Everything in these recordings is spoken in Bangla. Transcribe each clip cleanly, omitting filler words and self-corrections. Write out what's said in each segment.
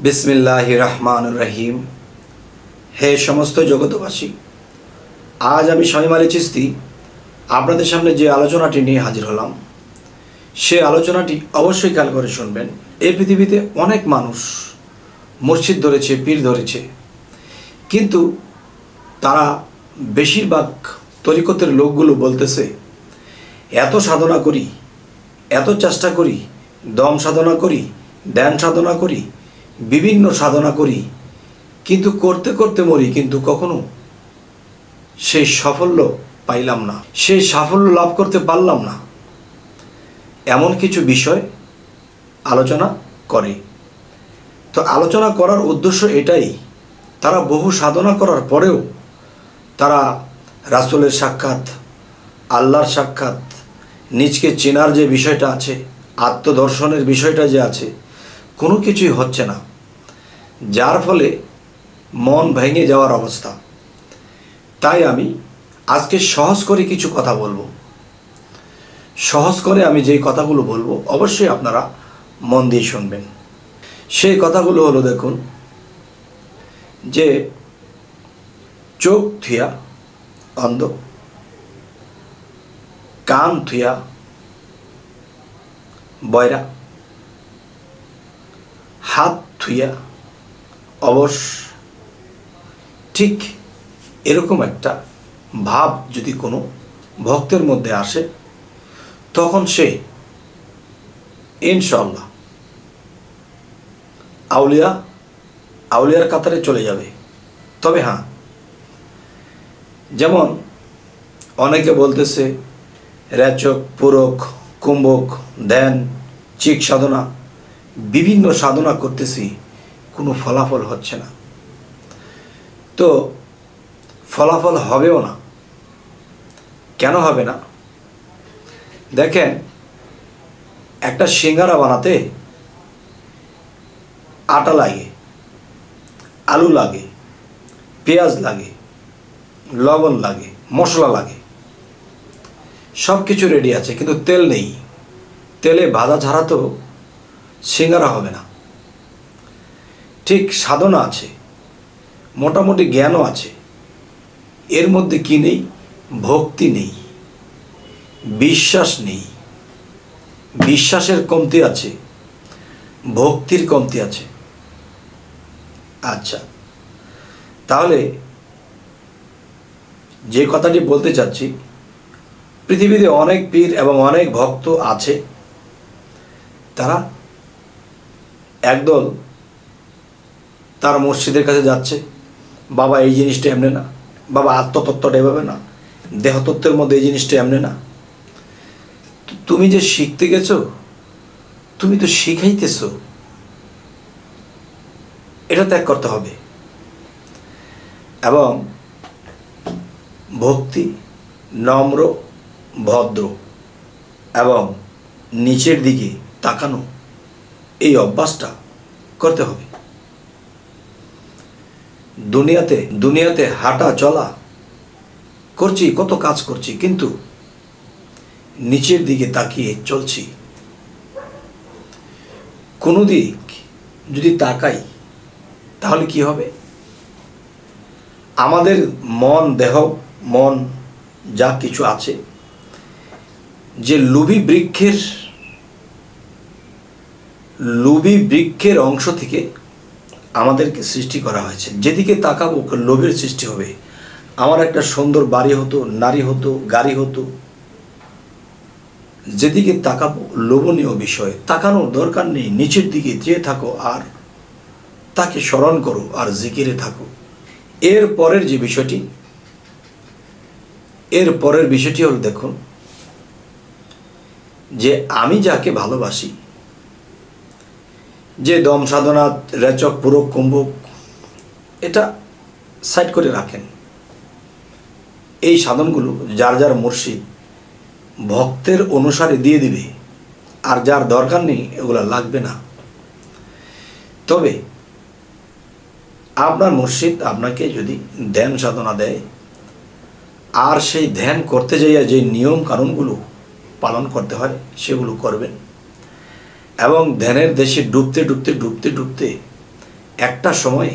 बिस्मिल्लाहिर रहमानिर रहीम। हे समस्त जगतबासी, आज आमी शामीम आলী চিশতি আপনাদের সামনে যে আলোচনাটি নিয়ে হাজির হলাম সে আলোচনাটি অবশ্যই খেয়াল করে শুনবেন। এই পৃথিবীতে অনেক মানুষ মসজিদ ধরেছে, পীর ধরেছে, কিন্তু তারা বেশিরভাগ তরিকতের লোকগুলো বলতেছে এত সাধনা করি, এত চেষ্টা করি, দম সাধনা করি, ধ্যান সাধনা করি, বিভিন্ন সাধনা করি, কিন্তু করতে করতে মরি, কিন্তু কখনো সেই সাফল্য পাইলাম না, সেই সাফল্য লাভ করতে পারলাম না, এমন কিছু বিষয় আলোচনা করে। তো আলোচনা করার উদ্দেশ্য এটাই, তারা বহু সাধনা করার পরেও তারা রাসূলের সাক্ষাৎ, আল্লাহর সাক্ষাৎ, নিজকে চেনার যে বিষয়টা আছে, আত্মদর্শনের বিষয়টা যে আছে, কোনো কিছুই হচ্ছে না, যার ফলে মন ভেঙে যাওয়ার অবস্থা। তাই আমি আজকে সহজ করে কিছু কথা বলবো। সহজ করে আমি যেই কথাগুলো বলবো অবশ্যই আপনারা মন দিয়ে শুনবেন। সেই কথাগুলো হলো, দেখুন, যে চোখ থুয়া অন্ধ, কান থুয়া বয়রা, হাত থুয়া অবশ। ঠিক এরকম একটা ভাব যদি কোনো ভক্তের মধ্যে আসে, তখন সে ইনশাআল্লাহ আউলিয়ার কাতারে চলে যাবে। তবে হ্যাঁ, যেমন অনেকে বলতেছে রেচক, পুরক, কুম্ভক, ধ্যান, চিক সাধনা, বিভিন্ন সাধনা করতেছি, কোনো ফলাফল হচ্ছে না, তো ফলাফল হবেও না। কেন হবে না? দেখেন, একটা সিঙ্গারা বানাতে আটা লাগে, আলু লাগে, পেঁয়াজ লাগে, লবণ লাগে, মশলা লাগে, সব কিছু রেডি আছে, কিন্তু তেল নেই। তেলে ভাজা ছাড়া তো সিঙ্গারা হবে না। ঠিক সাধনা আছে, মোটামুটি জ্ঞানও আছে, এর মধ্যে কি নেই? ভক্তি নেই, বিশ্বাস নেই। বিশ্বাসের কমতি আছে, ভক্তির কমতি আছে। আচ্ছা, তাহলে যে কথাটি বলতে চাচ্ছি, পৃথিবীতে অনেক পীর এবং অনেক ভক্ত আছে, তারা একদল তার মসজিদের কাছে যাচ্ছে, বাবা এই জিনিসটা এমনি না, বাবা আত্মতত্ত্বটা এভাবে না, দেহতত্ত্বের মধ্যে এই জিনিসটা এমনি না। তুমি যে শিখতে গেছো, তুমি তো শিখাইতেছো, এটা ত্যাগ করতে হবে। এবং ভক্তি, নম্র, ভদ্র এবং নিচের দিকে তাকানো, এই অভ্যাসটা করতে হবে। দুনিয়াতে হাঁটা চলা করছি, কত কাজ করছি, কিন্তু নিচের দিকে তাকিয়ে চলছি। কোনো দিক যদি তাকাই, তাহলে কি হবে? আমাদের মন, দেহ, মন যা কিছু আছে, যে লোভী বৃক্ষের অংশ থেকে আমাদেরকে সৃষ্টি করা হয়েছে। যেদিকে তাকাবো লোভের সৃষ্টি হবে। আমার একটা সুন্দর বাড়ি হতো, নারী হতো, গাড়ি হতো, যেদিকে তাকাবো লোভনীয় বিষয়, তাকানোর দরকার নেই। নিচের দিকে চেয়ে থাকো আর তাকে স্মরণ করো আর জিকিরে থাকো। এর পরের বিষয়টি হলো, দেখুন, যে আমি যাকে ভালোবাসি, যে দম সাধনা, রেচক, পুরক, কুম্ভক, এটা সাইড করে রাখেন। এই সাধনগুলো যার যার মুর্শিদ ভক্তের অনুসারে দিয়ে দিবে, আর যার দরকার নেই এগুলা লাগবে না। তবে আপনার মুর্শিদ আপনাকে যদি ধ্যান সাধনা দেয়, আর সেই ধ্যান করতে যাইয়া যে নিয়ম কানুনগুলো পালন করতে হয় সেগুলো করবেন, এবং ধ্যানের দেশে ডুবতে ডুবতে ডুবতে ডুবতে একটা সময়ে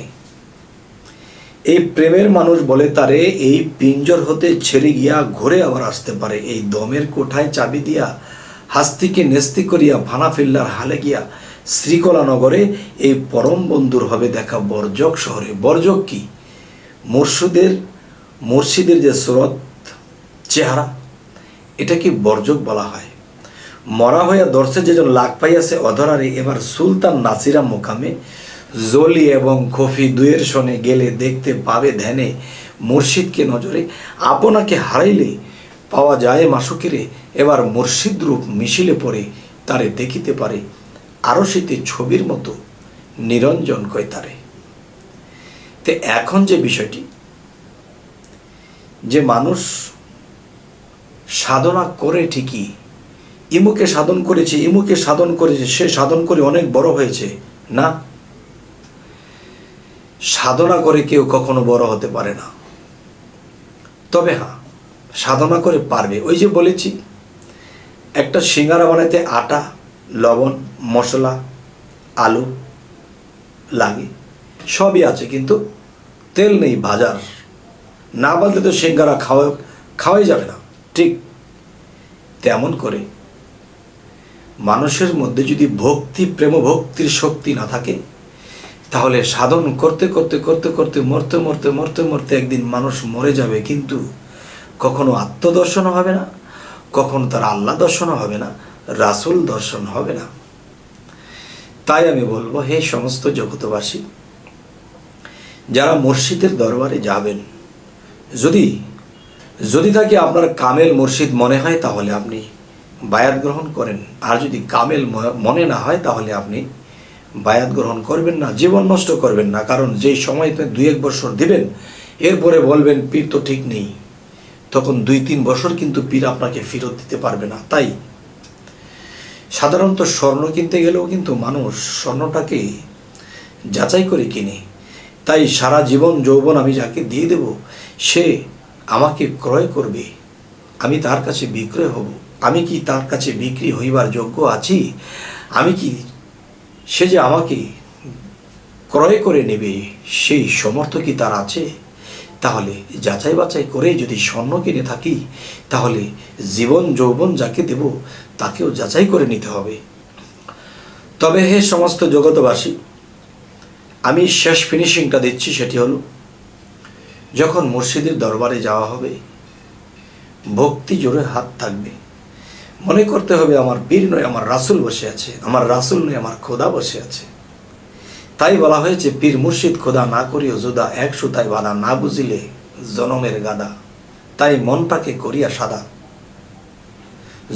এই প্রেমের মানুষ বলে তারে এই পিঞ্জর হতে ছেড়ে গিয়া ঘুরে আবার আসতে পারে, এই দমের কোঠায় চাবি দিয়া হাস্তিকে নেস্তি করিয়া ভানা ফিল্লার হালে গিয়া শ্রীকলা নগরে এই পরম বন্ধুর হবে দেখা বর্জক শহরে। বর্জক কি? মুর্শিদের যে সুরত চেহারা, এটা কি বর্জক বলা হয়? মরা হইয়া দর্শে যেজন লাগ পাইয়াছে অধরারে, এবার সুলতান নাসিরা মোকামে জলি এবং খফি দুয়ের শনে গেলে দেখতে পাবে ধ্যানে মুর্শিদকে নজরে। আপনাকে হারাইলে পাওয়া যায় মাসুকিরে, এবার মুর্শিদ রূপ মিছিলে পড়ে তারে দেখিতে পারে আরশিতে ছবির মতো নিরঞ্জন কয় তারে। তে এখন যে বিষয়টি, যে মানুষ সাধনা করে ঠিকই, ইমুকে সাধন করেছে, ইমুকে সাধন করেছে, সে সাধন করে অনেক বড় হয়েছে, না, সাধনা করে কেউ কখনো বড় হতে পারে না। তবে হ্যাঁ, সাধনা করে পারবে। ওই যে বলেছি, একটা সিঙ্গারা বানাইতে আটা, লবণ, মশলা, আলু লাগে, সবই আছে, কিন্তু তেল নেই ভাজার, না বাজলে তো সিঙ্গারা খাওয়াই যাবে না। ঠিক তেমন করে মানুষের মধ্যে যদি ভক্তি, প্রেম ভক্তির শক্তি না থাকে, তাহলে সাধন করতে করতে করতে করতে মরতে মরতে মরতে মরতে একদিন মানুষ মরে যাবে, কিন্তু কখনো আত্মদর্শন হবে না, কখনো তার আল্লাহ দর্শন হবে না, রাসূল দর্শন হবে না। তাই আমি বলবো, হে সমস্ত জগতবাসী, যারা মুর্শিদের দরবারে যাবেন, যদি তাকে আপনার কামেল মুর্শিদ মনে হয় তাহলে আপনি বায়াত গ্রহণ করেন, আর যদি কামেল মনে না হয় তাহলে আপনি বায়াত গ্রহণ করবেন না, জীবন নষ্ট করবেন না। কারণ যেই সময় 2-1 বছর দিবেন, এরপরে বলবেন পীর তো ঠিক নেই, তখন 2-3 বছর কিন্তু পীর আপনাকে ফেরত দিতে পারবে না। তাই সাধারণত স্বর্ণ কিনতে গেলেও কিন্তু মানুষ স্বর্ণটাকে যাচাই করে কিনে। তাই সারা জীবন যৌবন আমি যাকে দিয়ে দেব, সে আমাকে ক্রয় করবে, আমি তার কাছে বিক্রয় হব। আমি কি তার কাছে বিক্রি হইবার যোগ্য আছি? আমি কি, সে যে আমাকে ক্রয় করে নেবে সেই সমর্থ কি তার আছে? তাহলে যাচাই বাছাই করে যদি স্বর্ণ কিনে থাকি, তাহলে জীবন যৌবন যাকে দেব তাকেও যাচাই করে নিতে হবে। তবে হে সমস্ত জগতবাসী, আমি শেষ ফিনিশিংটা দিচ্ছি, সেটি হলো, যখন মুর্শিদের দরবারে যাওয়া হবে, ভক্তি জোরে হাত থাকবে, মনে করতে হবে আমার পীর নয় আমার রাসূল বসে আছে, আমার রাসূল নয় আমার খোদা বসে আছে। তাই বলা হয়েছে, পীর মুর্শিদ খোদা না করিও জুদা, এক সুতায় বাঁধা, না বুঝিলে জনমের গাদা। তাই মনটাকে করিয়া সাদা,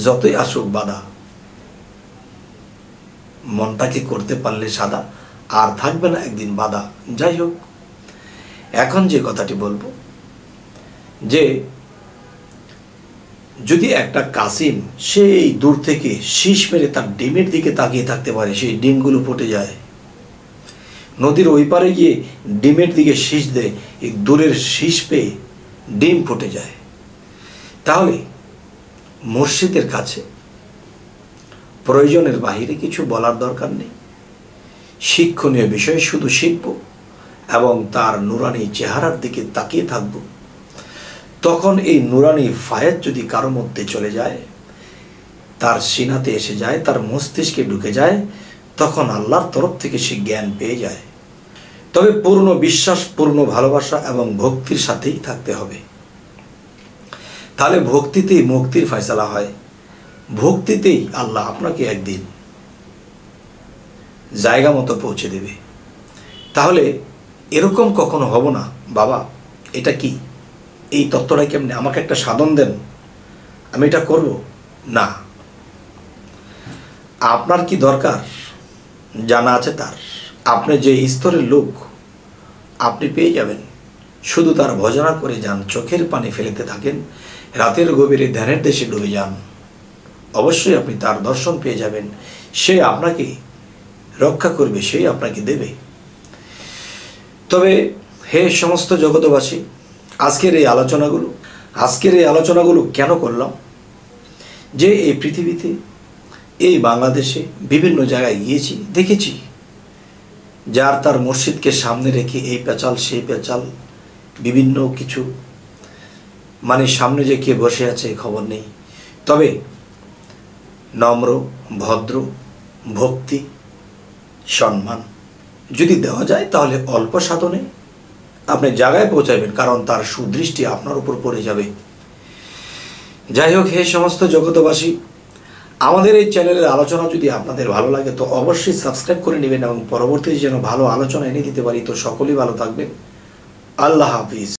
যতই আসুক বাধা, মনটাকে করতে পারলে সাদা, আর থাকবে না একদিন বাধা। যাই হোক, এখন যে কথাটি বলবো, যে যদি একটা কাসিম সেই দূর থেকে শীষ মেরে তার ডিমের দিকে তাকিয়ে থাকতে পারে, সেই ডিমগুলো ফুটে যায়, নদীর ওই পারে গিয়ে ডিমের দিকে শীষ দেয়, এই দূরের শীষ পেয়ে ডিম ফুটে যায়, তাহলে মুর্শিদের কাছে প্রয়োজনের বাহিরে কিছু বলার দরকার নেই। শিক্ষণীয় বিষয় শুধু শিখব এবং তার নুরানি চেহারার দিকে তাকিয়ে থাকব। তখন এই নুরানি ফায়েজ যদি কারো মধ্যে চলে যায়, তার সিনাতে এসে যায়, তার মস্তিষ্কে ঢুকে যায়, তখন আল্লাহর তরফ থেকে সে জ্ঞান পেয়ে যায়। তবে পূর্ণ বিশ্বাস, পূর্ণ ভালোবাসা এবং ভক্তির সাথেই থাকতে হবে। তাহলে ভক্তিতেই মুক্তির ফয়সালা হয়, ভক্তিতেই আল্লাহ আপনাকে একদিন জায়গা মতো পৌঁছে দেবে। তাহলে এরকম কখনো হব না, বাবা এটা কি, এই তত্ত্বটা কেমনে, আমাকে একটা সাধন দেন, আমি এটা করব না। আপনার কি দরকার জানা আছে তার, আপনি যে স্তরের লোক আপনি পেয়ে যাবেন। শুধু তার ভজনা করে যান, চোখের পানি ফেলতে থাকেন, রাতের গভীরে ধ্যানের দেশে ডুবে যান, অবশ্যই আপনি তার দর্শন পেয়ে যাবেন। সে আপনাকে রক্ষা করবে, সেই আপনাকে দেবে। তবে হে সমস্ত জগতবাসী, আজকের এই আলোচনাগুলো কেন করলাম, যে এই পৃথিবীতে, এই বাংলাদেশে বিভিন্ন জায়গায় গিয়েছি, দেখেছি যার তার মসজিদকে সামনে রেখে এই পেঁচাল সেই পেঁচাল বিভিন্ন কিছু, মানে সামনে যে কে বসে আছে খবর নেই। তবে নম্র, ভদ্র, ভক্তি, সম্মান যদি দেওয়া যায় তাহলে অল্প সাধনে আপনি জায়গায় পৌঁছাবেন, কারণ তার সুদৃষ্টি আপনার উপর পড়ে যাবে। যাই হোক, হে সমস্ত জগতবাসী, আমাদের এই চ্যানেলের আলোচনা যদি আপনাদের ভালো লাগে তো অবশ্যই সাবস্ক্রাইব করে নেবেন এবং পরবর্তীতে যেন ভালো আলোচনা এনে দিতে পারি। তো সকলেই ভালো থাকবেন। আল্লাহ হাফিজ।